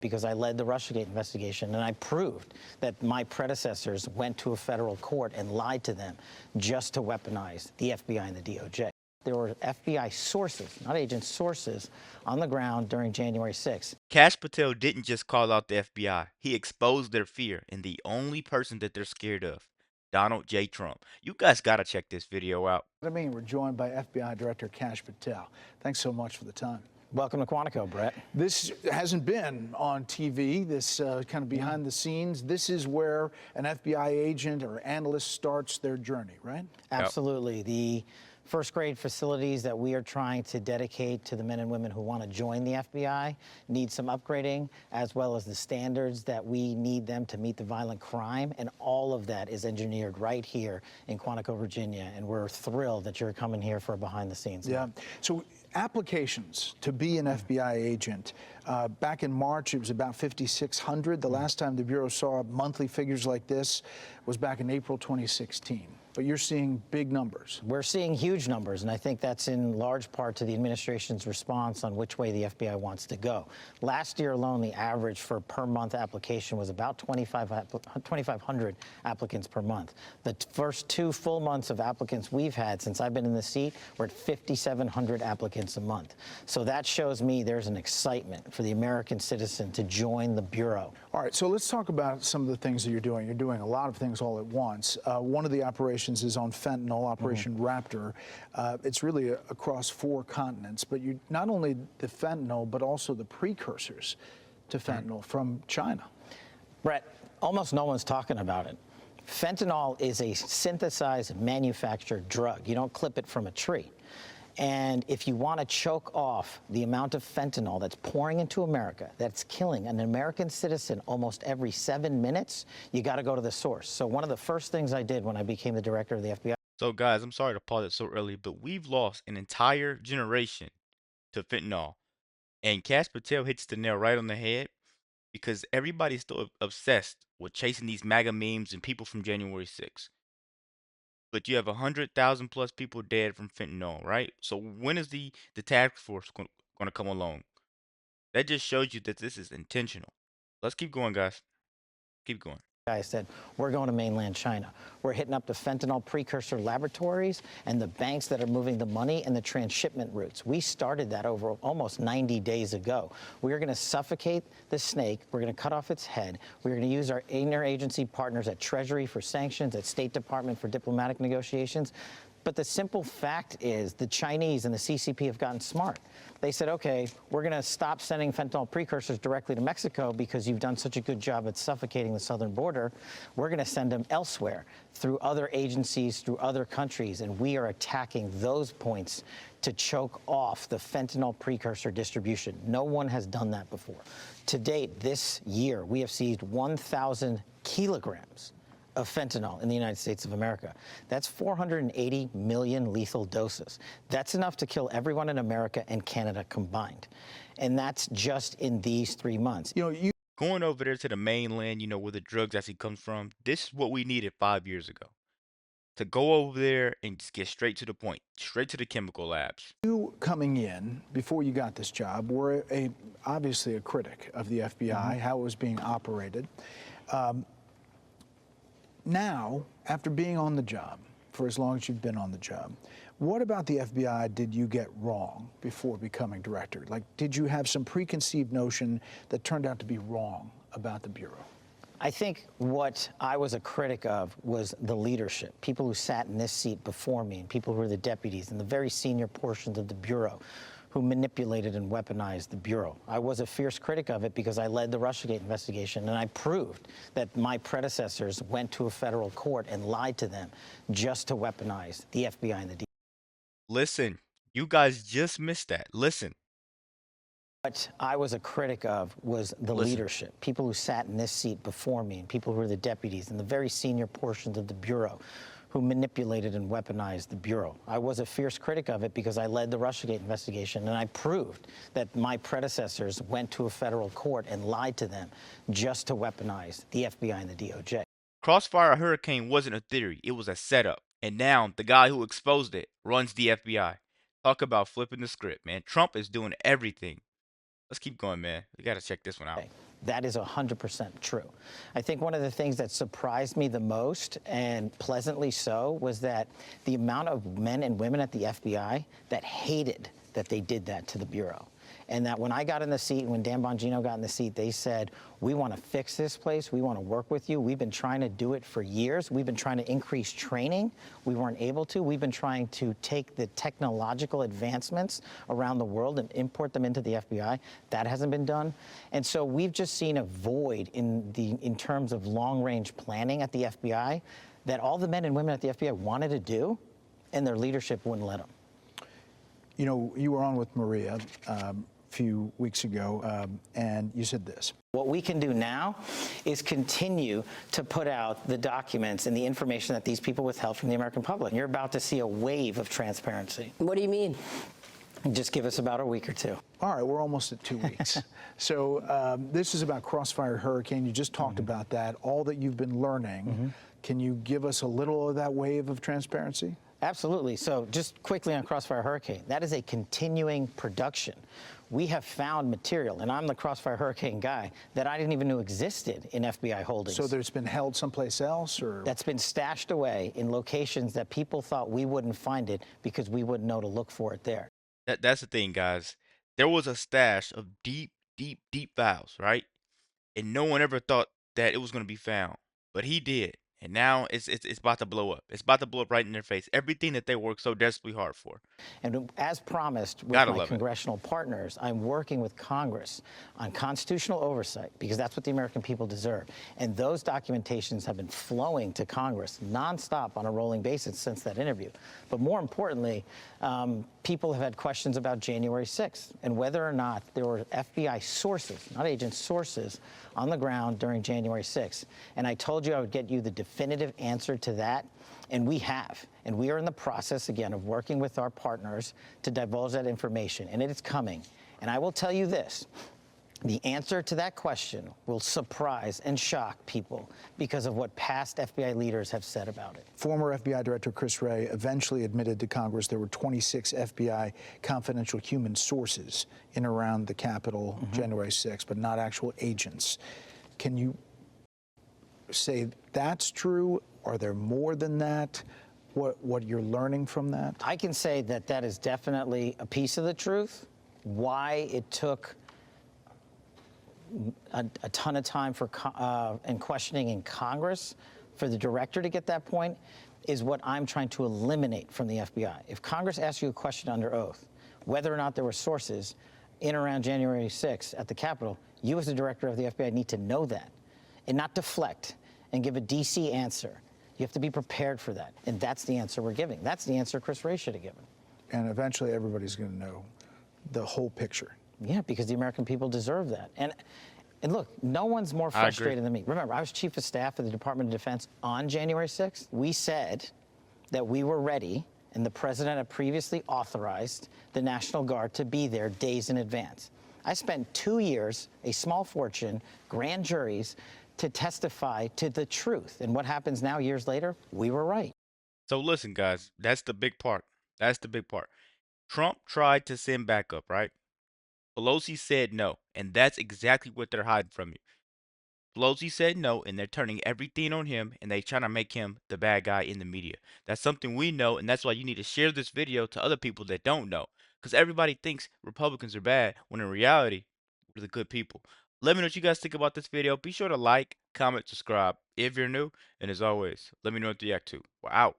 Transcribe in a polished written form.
because I led the Russiagate investigation, and I proved that my predecessors went to a federal court and lied to them just to weaponize the FBI and the DOJ. There were FBI sources, not agents, sources on the ground during January 6th. Kash Patel didn't just call out the FBI. He exposed their fear and the only person that they're scared of, Donald J. Trump. You guys gotta check this video out. We're joined by FBI Director Kash Patel. Thanks so much for the time. Welcome to Quantico, Brett. This hasn't been on TV, this kind of behind the scenes. This is where an FBI agent or analyst starts their journey, right? Absolutely. The first grade facilities that we are trying to dedicate to the men and women who want to join the FBI need some upgrading, as well as the standards that we need them to meet the violent crime. And all of that is engineered right here in Quantico, Virginia. And we're thrilled that you're coming here for a behind the scenes. Yeah. So applications to be an FBI agent, back in March, it was about 5,600. The last time the Bureau saw monthly figures like this was back in April 2016. But you're seeing big numbers. We're seeing huge numbers, and I think that's in large part to the administration's response on which way the FBI wants to go. Last year alone, the average for per month application was about 2,500 applicants per month. The first 2 full months of applicants we've had since I've been in the seat, we're at 5,700 applicants a month. So that shows me there's an excitement for the American citizen to join the Bureau. All right, so let's talk about some of the things that you're doing. You're doing a lot of things all at once. One of the operations is on fentanyl, Operation Raptor. It's really across 4 continents, but you not only the fentanyl, but also the precursors to fentanyl from China. Brett, almost no one's talking about it. Fentanyl is a synthesized, manufactured drug. You don't clip it from a tree. And if you want to choke off the amount of fentanyl that's pouring into America, that's killing an American citizen almost every 7 minutes, you got to go to the source. So one of the first things I did when I became the director of the FBI. So guys, I'm sorry to pause it so early, but we've lost an entire generation to fentanyl. And Kash Patel hits the nail right on the head because everybody's still obsessed with chasing these MAGA memes and people from January 6th. But you have 100,000 plus people dead from fentanyl, right? So when is the task force going to come along? That just shows you that this is intentional. Let's keep going, guys. Keep going. I said, we're going to mainland China. We're hitting up the fentanyl precursor laboratories and the banks that are moving the money and the transshipment routes. We started that over almost 90 days ago. We are going to suffocate the snake. We're going to cut off its head. We're going to use our interagency partners at Treasury for sanctions, at State Department for diplomatic negotiations. But the simple fact is the Chinese and the CCP have gotten smart. They said, okay, we're going to stop sending fentanyl precursors directly to Mexico because you've done such a good job at suffocating the southern border. We're going to send them elsewhere through other agencies, through other countries, and we are attacking those points to choke off the fentanyl precursor distribution. No one has done that before. To date, this year, we have seized 1,000 kilograms of fentanyl in the United States of America. That's 480 million lethal doses. That's enough to kill everyone in America and Canada combined. And that's just in these 3 months. Going over there to the mainland, where the drugs actually come from, this is what we needed 5 years ago. To go over there and just get straight to the point, straight to the chemical labs. You coming in, before you got this job, were obviously a critic of the FBI, how it was being operated. Now, after being on the job, for as long as you've been on the job, what about the FBI did you get wrong before becoming director? Like, did you have some preconceived notion that turned out to be wrong about the Bureau? I think what I was a critic of was the leadership, people who sat in this seat before me and people who were the deputies and the very senior portions of the Bureau who manipulated and weaponized the Bureau. I was a fierce critic of it because I led the Russiagate investigation, and I proved that my predecessors went to a federal court and lied to them just to weaponize the FBI and the DOJ. Listen, you guys just missed that. Listen. What I was a critic of was the leadership, people who sat in this seat before me and people who were the deputies and the very senior portions of the Bureau who manipulated and weaponized the Bureau. I was a fierce critic of it because I led the Russiagate investigation, and I proved that my predecessors went to a federal court and lied to them just to weaponize the FBI and the DOJ. Crossfire Hurricane wasn't a theory, it was a setup. And now the guy who exposed it runs the FBI. Talk about flipping the script, man. Trump is doing everything. Let's keep going, man. We got to check this one out. That is 100% true. I think one of the things that surprised me the most, and pleasantly so, was that the amount of men and women at the FBI that hated that they did that to the Bureau. And that when I got in the seat, and when Dan Bongino got in the seat, they said, we want to fix this place. We want to work with you. We've been trying to do it for years. We've been trying to increase training. We weren't able to. We've been trying to take the technological advancements around the world and import them into the FBI. That hasn't been done. And so we've just seen a void in terms of long-range planning at the FBI that all the men and women at the FBI wanted to do, and their leadership wouldn't let them. You know, you were on with Maria a few weeks ago, and you said this. What we can do now is continue to put out the documents and the information that these people withheld from the American public. You're about to see a wave of transparency. What do you mean? Just give us about a week or two. All right, we're almost at 2 weeks. So this is about Crossfire Hurricane. You just talked about that, all that you've been learning. Can you give us a little of that wave of transparency? Absolutely. So just quickly on Crossfire Hurricane, that is a continuing production. We have found material, and I'm the Crossfire Hurricane guy, that I didn't even know existed in FBI holdings. So there's been held someplace else, or? That's been stashed away in locations that people thought we wouldn't find it because we wouldn't know to look for it there. That's the thing, guys. There was a stash of deep, deep, deep files, right? And no one ever thought that it was going to be found, but he did. And now it's about to blow up. It's about to blow up right in their face. Everything that they worked so desperately hard for. And as promised with Gotta my love it. congressional partners, I'm working with Congress on constitutional oversight because that's what the American people deserve. And those documentations have been flowing to Congress nonstop on a rolling basis since that interview. But more importantly, people have had questions about January 6th and whether or not there were FBI sources, not agents, sources on the ground during January 6th. And I told you I would get you the definitive answer to that. And we have. And we are in the process, again, of working with our partners to divulge that information. And it is coming. And I will tell you this. The answer to that question will surprise and shock people because of what past FBI leaders have said about it. Former FBI Director Chris Wray eventually admitted to Congress there were 26 FBI confidential human sources in around the Capitol January 6th, but not actual agents. Can you say that's true? Are there more than that? What you're learning from that? I can say that that is definitely a piece of the truth. Why it took a ton of time for and questioning in Congress for the director to get that point is what I'm trying to eliminate from the FBI. If Congress asks you a question under oath, whether or not there were sources in around January 6th at the Capitol, you as the director of the FBI need to know that and not deflect and give a DC answer. You have to be prepared for that. And that's the answer we're giving. That's the answer Chris Wray should have given. And eventually everybody's going to know the whole picture. Yeah, because the American people deserve that. And look, no one's more frustrated than me. Remember, I was chief of staff of the Department of Defense on January 6th. We said that we were ready, and the president had previously authorized the National Guard to be there days in advance. I spent 2 years, a small fortune, grand juries, to testify to the truth. And what happens now, years later? We were right. So listen, guys, that's the big part. That's the big part. Trump tried to send backup, right? Pelosi said no, and that's exactly what they're hiding from you. Pelosi said no, and they're turning everything on him, and they're trying to make him the bad guy in the media. That's something we know, and that's why you need to share this video to other people that don't know. Because everybody thinks Republicans are bad, when in reality, we're the good people. Let me know what you guys think about this video. Be sure to like, comment, subscribe if you're new. And as always, let me know what you react to. We're out.